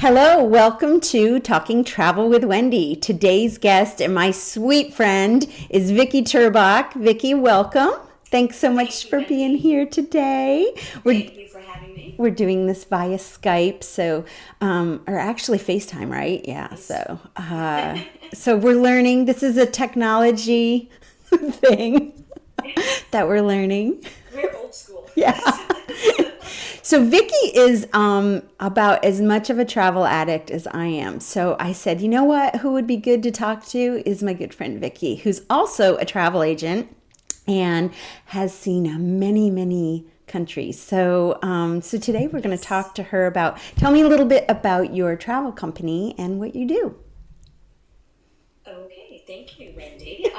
Hello, welcome to Talking Travel with Wendy. Today's guest and my sweet friend is Vicky Turbak. Vicky, welcome. Thanks so much for being here today. Thank you for having me. We're doing this via Skype, or actually FaceTime, right? Yeah. So we're learning. This is a technology thing that we're learning. We're old school. Yeah. So Vicky is about as much of a travel addict as I am. So I said, you know what? Who would be good to talk to is my good friend Vicky, who's also a travel agent and has seen many, many countries. So today we're going to talk to her about, tell me a little bit about your travel company and what you do. Okay, thank you, Wendy.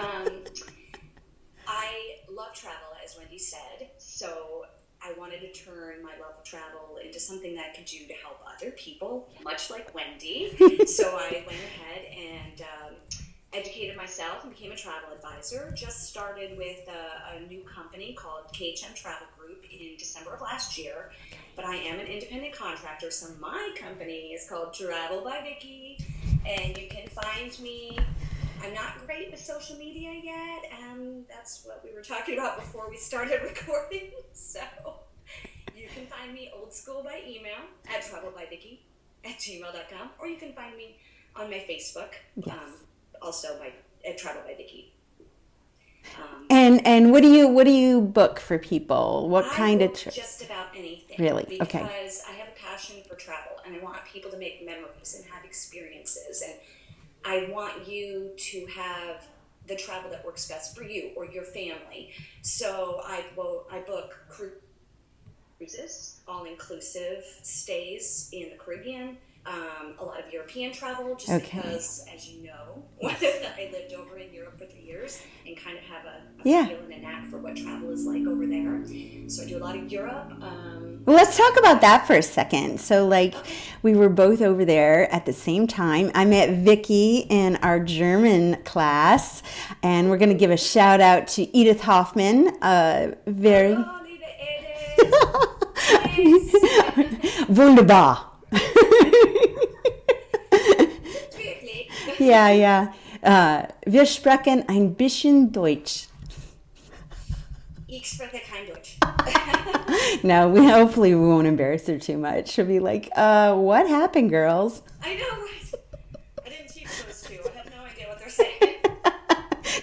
I love travel, as Wendy said, so I wanted to turn my love of travel into something that I could do to help other people, much like Wendy. So I went ahead and educated myself and became a travel advisor. Just started with a new company called KHM Travel Group in December of last year. But I am an independent contractor, so my company is called TravelbyVicky, and you can find me. I'm not great with social media yet, and that's what we were talking about before we started recording. So you can find me old school by email at travelbyvicky@gmail.com, or you can find me on my Facebook, also at travelbyvicky. And what do you book for people? What kind of trips? Just about anything. Really? Okay. Because I have a passion for travel, and I want people to make memories and have experiences, and I want you to have the travel that works best for you or your family. So I book cruises, all-inclusive stays in the Caribbean, a lot of European travel, just because, as you know, I lived over in Europe for 3 years and kind of have a feel and a knack for what travel is like over there. So I do a lot of Europe. Well, let's talk about that for a second. So, we were both over there at the same time. I met Vicky in our German class, and we're going to give a shout out to Edith Hoffman. Hello, liebe Edith. Wunderbar. Ja. Wir sprechen ein bisschen Deutsch. Ich spreche kein Deutsch. No, hopefully we won't embarrass her too much. She'll be like, what happened, girls? I know, right? I didn't teach those two. I have no idea what they're saying.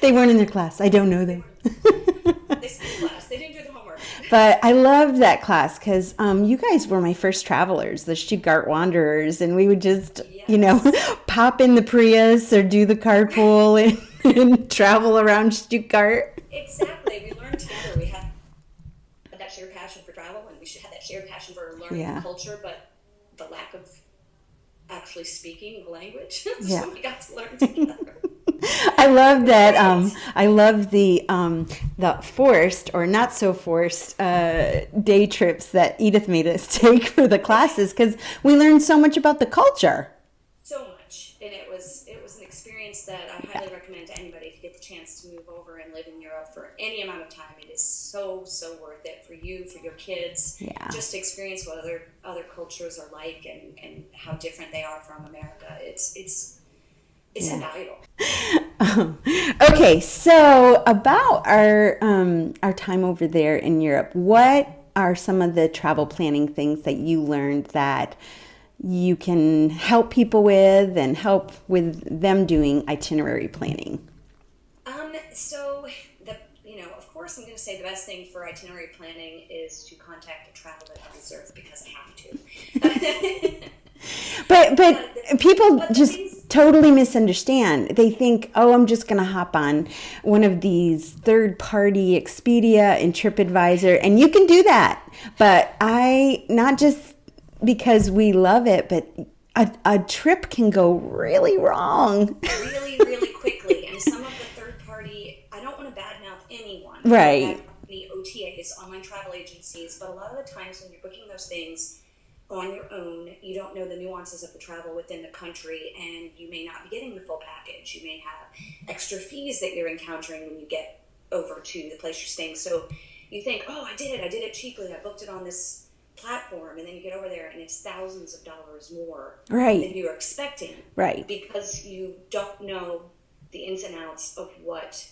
They weren't in their class. I don't know them. They skipped class. They didn't do the homework. But I loved that class because you guys were my first travelers, the Stuttgart Wanderers, and we would just, pop in the Prius or do the carpool and travel around Stuttgart. Exactly. We learned together. We had that shared passion for travel, and we should have that shared passion for learning the culture, but the lack of actually speaking the language. So we got to learn together. I love that. I love the forced or not so forced day trips that Edith made us take for the classes because we learned so much about the culture. So much, and it was an experience that I highly recommend to anybody if you get the chance to move over and live in Europe for any amount of time. It is so worth it for you, for your kids. Yeah. Just to experience what other cultures are like and how different they are from America. It's invaluable. Okay, so about our time over there in Europe, what are some of the travel planning things that you learned that you can help people with and help with them doing itinerary planning? So of course, I'm going to say the best thing for itinerary planning is to contact a travel advisor because I have to. But people totally misunderstand. They think, I'm just going to hop on one of these third-party Expedia and TripAdvisor, and you can do that. But not just because we love it, but a trip can go really wrong. Really, really quickly. And some of the third-party, I don't want to badmouth anyone. Right. The OTAs, online travel agencies, but a lot of the times when you're booking those things on your own, you don't know the nuances of the travel within the country, and you may not be getting the full package. You may have extra fees that you're encountering when you get over to the place you're staying. So you think, I did it cheaply. I booked it on this platform, and then you get over there and it's thousands of dollars more Right. than you were expecting. Right. Because you don't know the ins and outs of what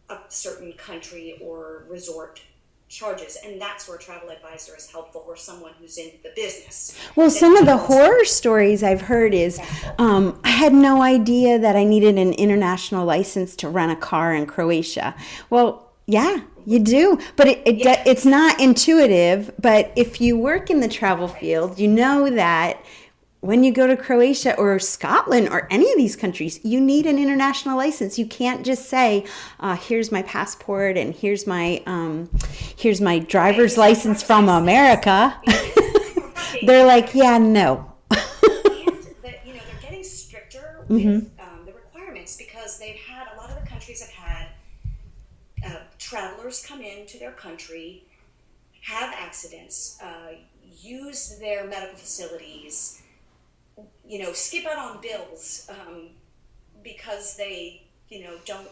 a certain country or resort charges, and that's where a travel advisor is helpful, or someone who's in the business. Well, some of the horror stories I've heard is I had no idea that I needed an international license to rent a car in Croatia. Well, yeah, you do, but it's not intuitive. But if you work in the travel field, you know that when you go to Croatia or Scotland or any of these countries, you need an international license. You can't just say, "Here's my passport and here's my driver's license from America." They're like, "Yeah, no." And they're getting stricter with the requirements, because a lot of the countries have had travelers come into their country, have accidents, use their medical facilities, skip out on bills because they, don't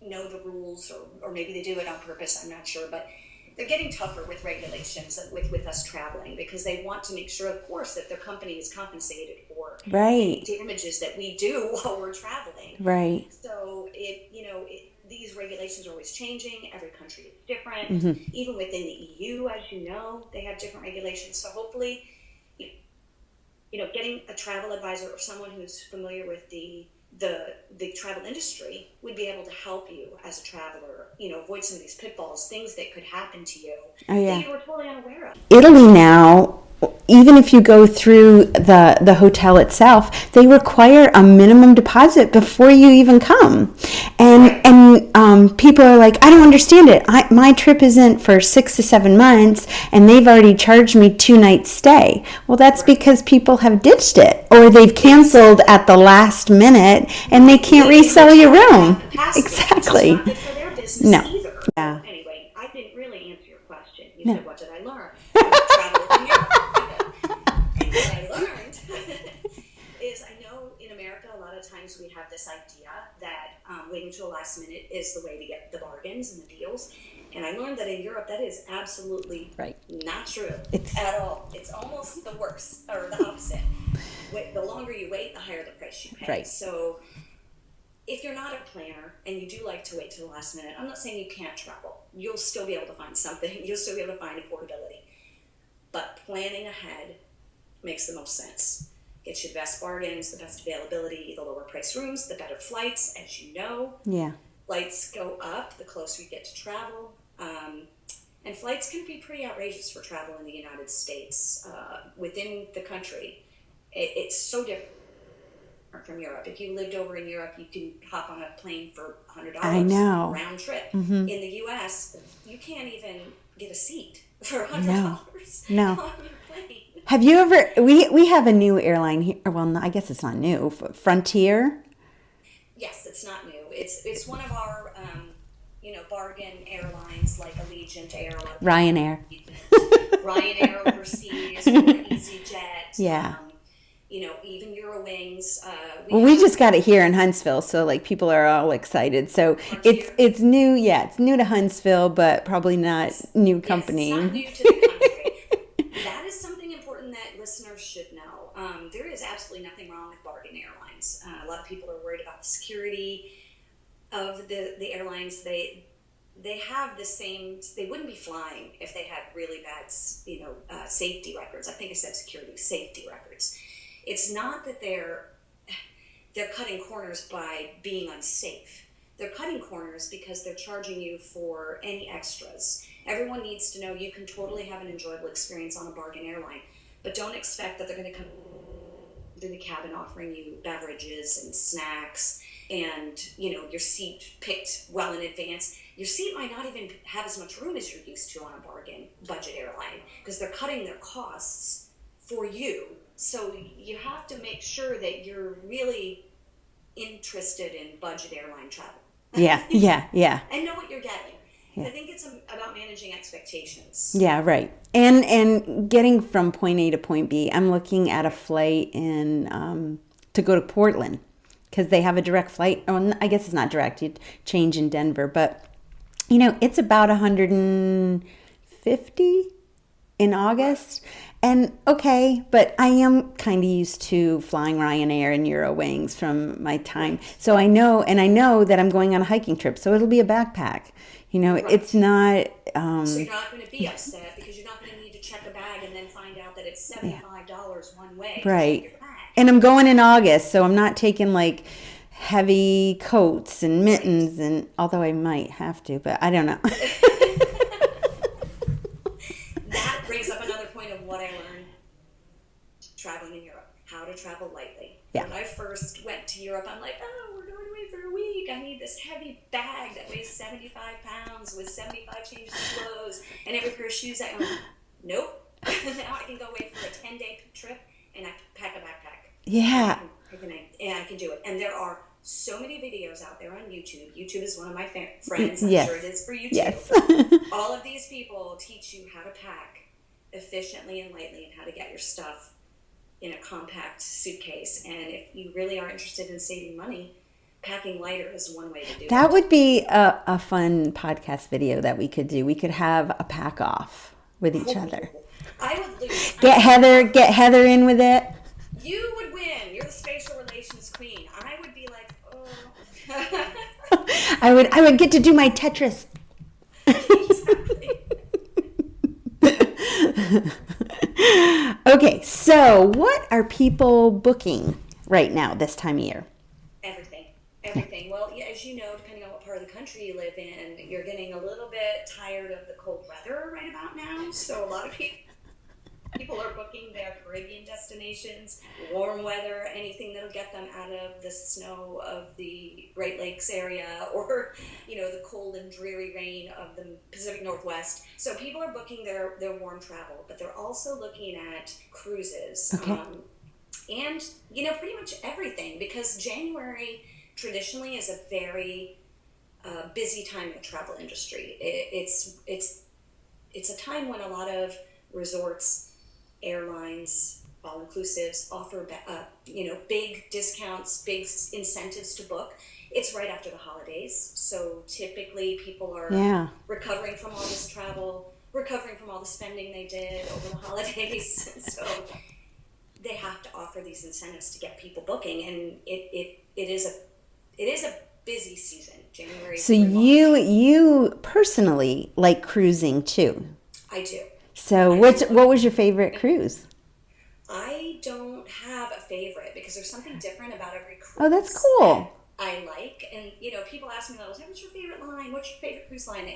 know the rules, or maybe they do it on purpose, I'm not sure, but they're getting tougher with regulations with us traveling, because they want to make sure, of course, that their company is compensated for Right. the damages that we do while we're traveling. Right. So these regulations are always changing. Every country is different. Even within the EU, as you know, they have different regulations. So hopefully, getting a travel advisor or someone who's familiar with the travel industry would be able to help you as a traveler, avoid some of these pitfalls, things that could happen to you that you were totally unaware of. Italy now, even if you go through the hotel itself, they require a minimum deposit before you even come. And people are like, "I don't understand it. My trip isn't for 6 to 7 months, and they've already charged me 2 nights stay." Well, that's because people have ditched it, or they've canceled at the last minute, and they can't resell your room. Exactly. It's not good for their business either. Yeah. Anyway, I didn't really answer your question. You said, "What did I learn?" Travel in Europe. And what I learned is, I know in America a lot of times we have this idea that waiting till the last minute is the way to get the bargains and the deals. And I learned that in Europe that is absolutely not true at all. It's almost the worst, or the opposite. The longer you wait, the higher the price you pay. Right. So if you're not a planner and you do like to wait till the last minute, I'm not saying you can't travel. You'll still be able to find something. You'll still be able to find affordability. But planning ahead makes the most sense. Gets you the best bargains, the best availability, the lower price rooms, the better flights, as you know. Yeah. Flights go up the closer you get to travel. And flights can be pretty outrageous for travel in the United States. Within the country, it's so different from Europe. If you lived over in Europe, you can hop on a plane for $100 I know. round trip. In the U.S., you can't even get a seat for $100 No. on your plane. Have you ever? We have a new airline here. Well, no, I guess it's not new. Frontier. Yes, it's not new. It's one of our bargain airlines, like Allegiant Air, Ryanair. Ryanair overseas, or EasyJet. Yeah. Even Eurowings. We just got it here in Huntsville, so like people are all excited. So it's new. Yeah, it's new to Huntsville, but probably not new company. Yes, it's not new to the country. That is something important that listeners should know. There is absolutely nothing wrong with bargain airlines. A lot of people are worried about the security of the airlines. They have the same. They wouldn't be flying if they had really bad, safety records. I think I said security, safety records. It's not that they're cutting corners by being unsafe. They're cutting corners because they're charging you for any extras. Everyone needs to know you can totally have an enjoyable experience on a bargain airline, but don't expect that they're going to come to the cabin offering you beverages and snacks and, your seat picked well in advance. Your seat might not even have as much room as you're used to on a bargain budget airline, because they're cutting their costs for you. So you have to make sure that you're really interested in budget airline travel. Yeah. And know what you're getting. Yeah. I think it's about managing expectations. Yeah, right. And getting from point A to point B. I'm looking at a flight to go to Portland, because they have a direct flight. Oh, I guess it's not direct. You change in Denver, but it's about $150 in August. And okay, but I am kind of used to flying Ryanair and Eurowings from my time. So I know that I'm going on a hiking trip. So it'll be a backpack. It's not. So you're not going to be upset because you're not going to need to check a bag and then find out that it's $75 one way to check your Right. bag. And I'm going in August, so I'm not taking like heavy coats and mittens, and although I might have to, but I don't know. That brings up another point of what I learned traveling in Europe, how to travel lightly. Yeah. When I first went to Europe, I'm like, oh, we're going away for a week. I need this heavy bag that weighs 75 pounds with 75 changes of clothes and every pair of shoes I own. Nope. Now I can go away for a 10-day trip and I can pack a backpack. Yeah. And I can do it. And there are so many videos out there on YouTube. YouTube is one of my friends. I'm Yes. sure it is for you too. Yes. All of these people teach you how to pack efficiently and lightly and how to get your stuff in a compact suitcase. And if you really are interested in saving money, packing lighter is one way to do it. That would be a fun podcast video that we could do. We could have a pack off with each other. I would lose. Get Heather in with it. You would win. You're the spatial relations queen. I would be like, oh. I would get to do my Tetris. Exactly. Okay, so what are people booking right now this time of year? Everything. Well, yeah, as you know, depending on what part of the country you live in, you're getting a little bit tired of the cold weather right about now. So a lot of people are booking their Caribbean destinations, warm weather, anything that'll get them out of the snow of the Great Lakes area or, the cold and dreary rain of the Pacific Northwest. So people are booking their warm travel, but they're also looking at cruises. Okay. And, pretty much everything, because January traditionally is a very busy time in the travel industry. It's a time when a lot of resorts, airlines, all-inclusives offer big discounts, big incentives to book. It's right after the holidays, so typically people are recovering from all this travel, recovering from all the spending they did over the holidays. So they have to offer these incentives to get people booking, and it is a busy season, January. So you personally like cruising too? I do. So what was your favorite cruise? I don't have a favorite because there's something different about every cruise. Oh, that's cool. I like, and people ask me all the time, what's your favorite line? What's your favorite cruise line? They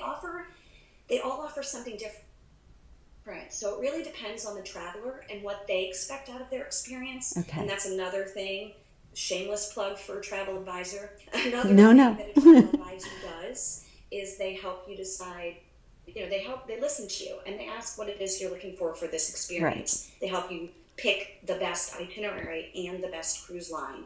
all offer something different. So it really depends on the traveler and what they expect out of their experience. Okay. And that's another thing. Shameless plug for a travel advisor. Another thing that a travel advisor does is they help you decide. They listen to you and they ask what it is you're looking for this experience. Right. They help you pick the best itinerary and the best cruise line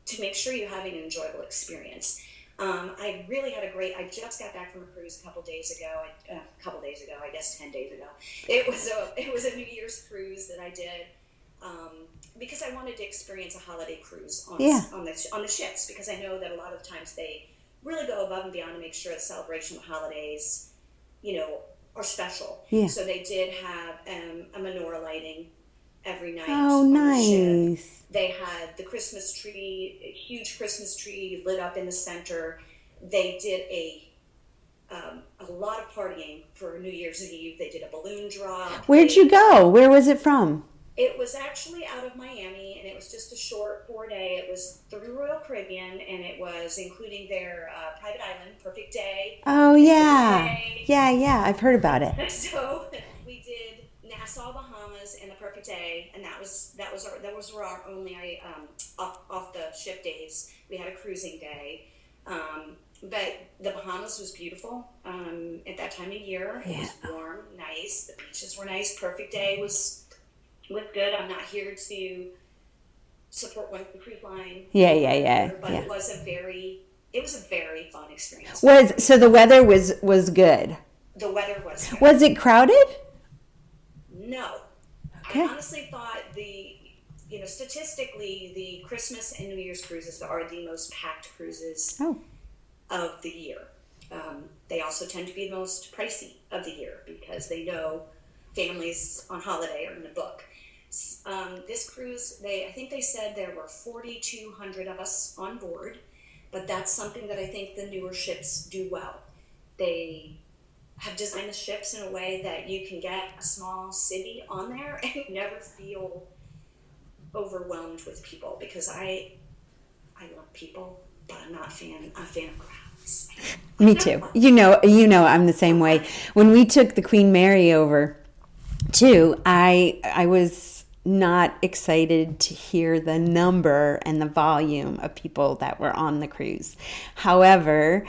to make sure you're having an enjoyable experience. I really had I just got back from a cruise a couple days ago, I guess 10 days ago. It was a New Year's cruise that I did because I wanted to experience a holiday cruise on the ships, because I know that a lot of times they really go above and beyond to make sure the celebration of the holidays, are special. Yeah. So they did have a menorah lighting every night. Oh, nice. Ship. They had the Christmas tree, a huge Christmas tree lit up in the center. They did a lot of partying for New Year's Eve. They did a balloon drop. Where'd you go? Where was it from? It was actually out of Miami, and it was just a short 4-day. It was through Royal Caribbean, and it was including their private island, Perfect Day. Oh, yeah. Yeah. I've heard about it. So we did Nassau, Bahamas, and the Perfect Day, and that was our only off the ship days. We had a cruising day, but the Bahamas was beautiful at that time of year. It was warm, nice. The beaches were nice. Perfect Day was good. I'm not here to support one cruise line. Yeah. But it was a very fun experience. So the weather was good. The weather was good. Was it crowded? No. Okay. I honestly thought statistically, the Christmas and New Year's cruises are the most packed cruises of the year. They also tend to be the most pricey of the year because they know families on holiday are going to book. This cruise, I think they said there were 4,200 of us on board, but that's something that I think the newer ships do well. They have designed the ships in a way that you can get a small city on there and you never feel overwhelmed with people, because I love people, but I'm not a fan of crowds. Me too. You know, I'm the same way. When we took the Queen Mary over too, I was not excited to hear the number and the volume of people that were on the cruise. However,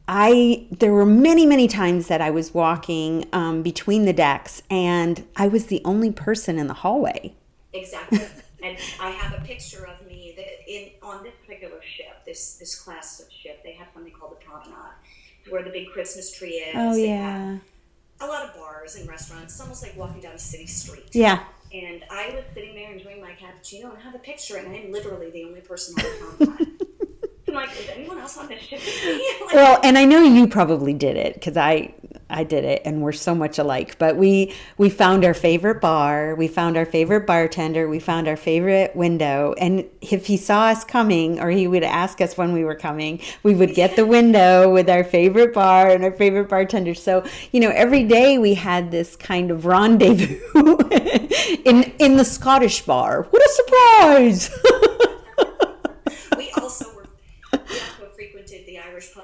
there were many, many times that I was walking between the decks and I was the only person in the hallway. Exactly. And I have a picture of me on this particular ship, this class of ship. They have something called the Promenade, where the big Christmas tree is. Oh, they yeah. have a lot of bars and restaurants. It's almost like walking down a city street. Yeah. And I was sitting there enjoying my cappuccino, and I have a picture, and I'm literally the only person on the promenade. I'm like, is anyone else on this ship with me? Like, well, and I know you probably did it, because I did it, and we're so much alike. But we found our favorite bar, we found our favorite bartender, we found our favorite window, and if he saw us coming, or he would ask us when we were coming, we would get the window with our favorite bar and our favorite bartender. So, every day we had this kind of rendezvous in the Scottish bar. What a surprise! We also frequented the Irish pub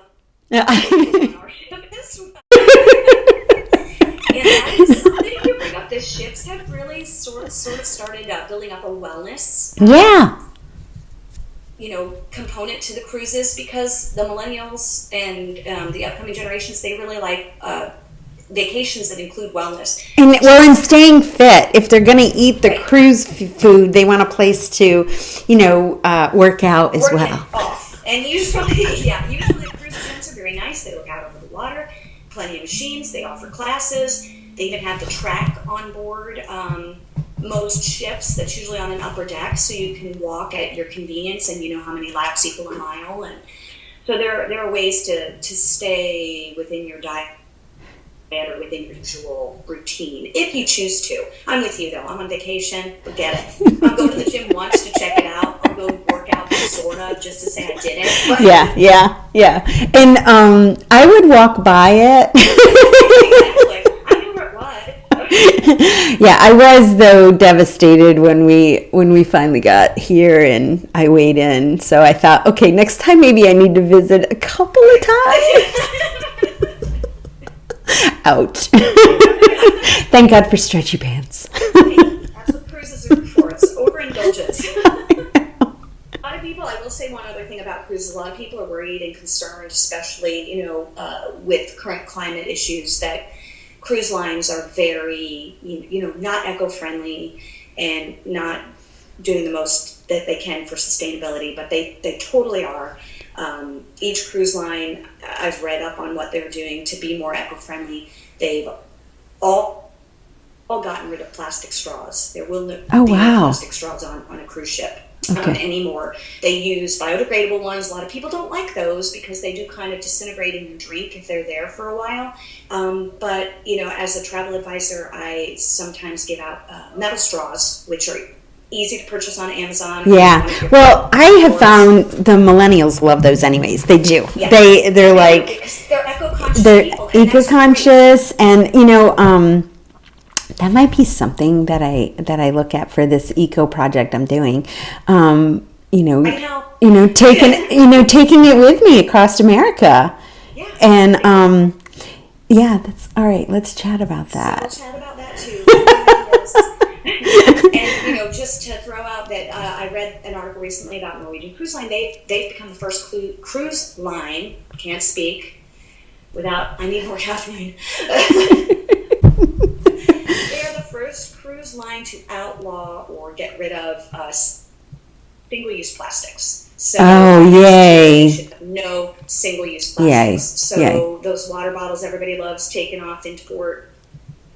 Yeah. on our ship as well. And that is something you bring up. The ships have really sort of started building up a wellness Yeah. component to the cruises, because the millennials and the upcoming generations, they really like vacations that include wellness. And staying fit. If they're going to eat the cruise food, they want a place to, work out as well. Off. And usually the cruise ships are very nice. They look out over the water, plenty of machines. They offer classes. They even have the track on board. Most ships, that's usually on an upper deck, so you can walk at your convenience, and you know how many laps equal a mile. And so there are ways to stay within your diet or within your usual routine, if you choose to. I'm with you, though. I'm on vacation. Forget it. I'll go to the gym once to check it out. I'll go work out sort of just to say I did it. But Yeah. And I would walk by it. Exactly. I knew where it was. Yeah, I was, though, devastated when we finally got here and I weighed in. So I thought, okay, next time maybe I need to visit a couple of times. Ouch. Thank God for stretchy pants. That's what cruises are for. It's overindulgence. A lot of people, I will say one other thing about cruises, a lot of people are worried and concerned, especially, with current climate issues, that cruise lines are very, not eco-friendly and not doing the most that they can for sustainability, but they totally are. Each cruise line, I've read up on what they're doing to be more eco-friendly. They've all gotten rid of plastic straws. There will be no plastic straws on a cruise ship anymore. They use biodegradable ones. A lot of people don't like those because they do kind of disintegrate in your drink if they're there for a while. But, as a travel advisor, I sometimes give out metal straws, which are easy to purchase on Amazon. Yeah. Well, I have found the millennials love those anyways. They do. Yeah. They're like, they're eco-conscious people. They're eco-conscious, and that might be something that I look at for this eco project I'm doing. Taking it with me across America. Yeah. And that's all right. Let's chat about that. So we'll chat about that too. And just to throw out that I read an article recently about Norwegian Cruise Line. They've become the first cruise line. Can't speak without. I need more caffeine. They are the first cruise line to outlaw or get rid of single-use plastics. So yay! No single-use plastics. Yay. So those water bottles everybody loves taking off into port.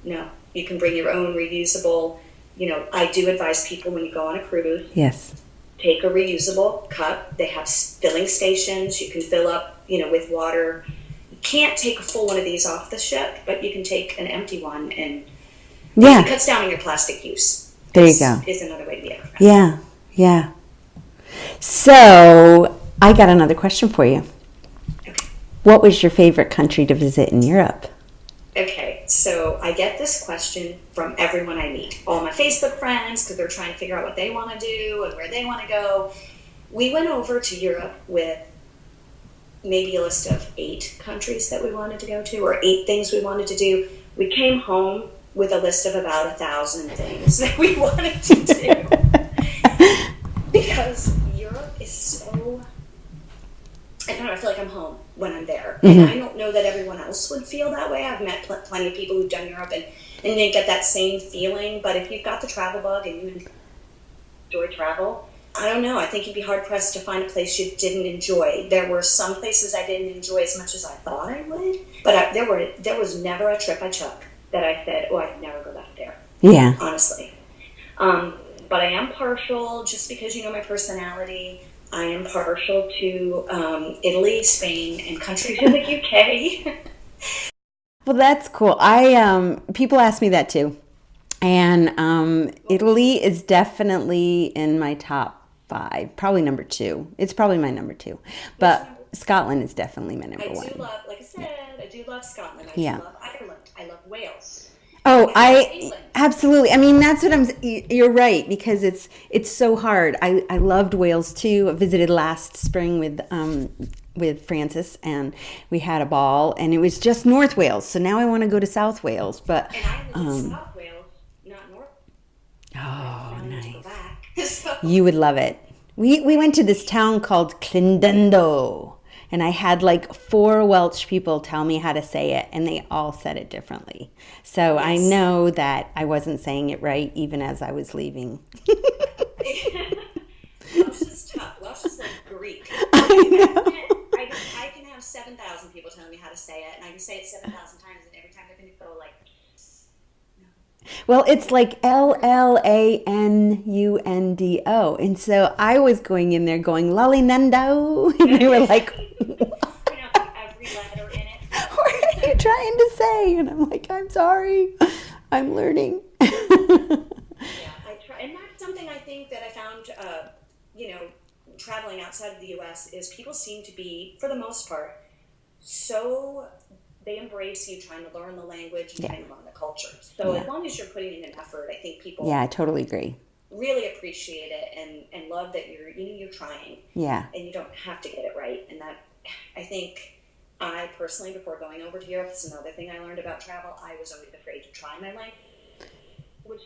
No, you can bring your own reusable. I do advise people when you go on a cruise. Yes. Take a reusable cup. They have filling stations. You can fill up, with water. You can't take a full one of these off the ship, but you can take an empty one and Yeah. It cuts down on your plastic use. There you go. Is another way to be able to. Yeah. Yeah. So I got another question for you. Okay. What was your favorite country to visit in Europe? Okay, so I get this question from everyone I meet. All my Facebook friends, because they're trying to figure out what they want to do and where they want to go. We went over to Europe with maybe a list of 8 countries that we wanted to go to, or 8 things we wanted to do. We came home with a list of about 1,000 things that we wanted to do. Because Europe is so, I don't know, I feel like I'm home when I'm there. And I don't know that everyone else would feel that way. I've met plenty of people who've done Europe and they get that same feeling. But if you've got the travel bug and you enjoy travel, I don't know. I think you'd be hard-pressed to find a place you didn't enjoy. There were some places I didn't enjoy as much as I thought I would. But there was never a trip I took that I said, oh, I'd never go back there. Yeah. Honestly. But I am partial, just because you know my personality, I am partial to Italy, Spain, and countries in the UK. Well, that's cool. People ask me that too. And Italy is definitely in my top 5, probably number 2. It's probably my number 2. But Scotland is definitely my number 1. I do love, like I said, I do love Scotland. I Yeah. do love Ireland. I love Wales. Oh, England. Absolutely. I mean, that's what you're right, because it's so hard. I loved Wales too. I visited last spring with Francis, and we had a ball, and it was just North Wales. So now I want to go to South Wales, but and I live in South Wales, not North. Oh, nice. To go back. So. You would love it. We went to this town called Clydendo, and I had like 4 Welsh people tell me how to say it, and they all said it differently. So yes. I know that I wasn't saying it right even as I was leaving. Welsh is tough. Welsh is like Greek. I know. I can have 7,000 people telling me how to say it, and I can say it 7,000 times, and every time I finish, go like, no. Well, it's like Llanundo, and so I was going in there going Lollinendo, and they were like, every letter in it. What are you trying to say? And I'm like, I'm sorry, I'm learning. Yeah, I try, and that's something I think that I found, traveling outside of the U.S. is people seem to be, for the most part, so they embrace you trying to learn the language and trying to learn the culture. So as long as you're putting in an effort, I think people I totally agree. Really appreciate it and love that you're trying. Yeah. And you don't have to get it right. And that, I think, I personally, before going over to Europe, it's another thing I learned about travel. I was always afraid to try my language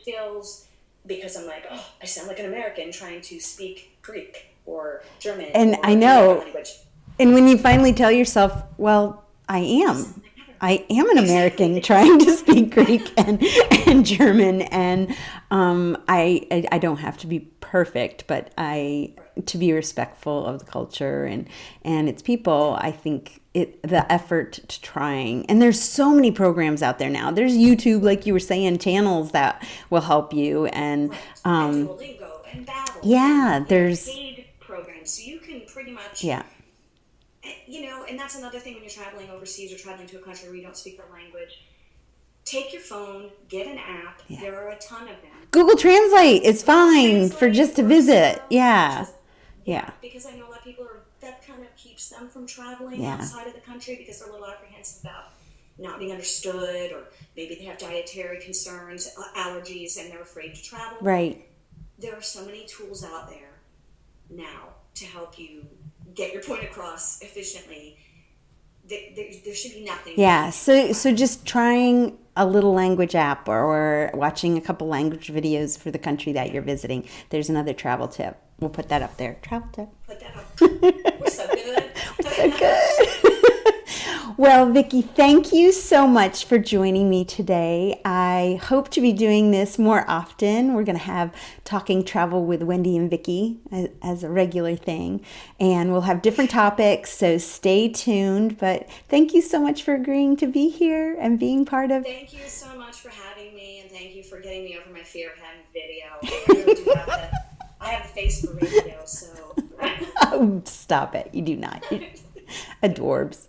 skills because I'm like, oh, I sound like an American trying to speak Greek or German. And or I know. Language. And when you finally tell yourself, well, I am an American trying to speak Greek and German, and I don't have to be perfect, but to be respectful of the culture and its people. I think the effort to trying, and there's so many programs out there now. There's YouTube, like you were saying, channels that will help you, and Duolingo and Babbel. Yeah, and, there's paid programs, so you can pretty much and that's another thing when you're traveling overseas or traveling to a country where you don't speak the language. Take your phone, get an app. Yeah. There are a ton of them. Google Translate is fine for just to visit. Yeah. Because I know a lot of people that kind of keeps them from traveling outside of the country because they're a little apprehensive about not being understood, or maybe they have dietary concerns, allergies, and they're afraid to travel. Right. There are so many tools out there now to help you get your point across efficiently. There should be nothing. Yeah, so just trying a little language app or watching a couple language videos for the country that you're visiting. There's another travel tip. We'll put that up there. Travel tip. Put that up. We're so good. We're so good. Well, Vicky, thank you so much for joining me today. I hope to be doing this more often. We're going to have Talking Travel with Wendy and Vicky as a regular thing, and we'll have different topics, so stay tuned. But thank you so much for agreeing to be here and being part of... Thank you so much for having me, and thank you for getting me over my fear of having video. I really do I have the face for radio, so... Oh, stop it. You do not. Adorbs.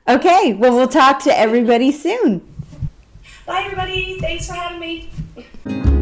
Okay, well, we'll talk to everybody soon. Bye, everybody. Thanks for having me.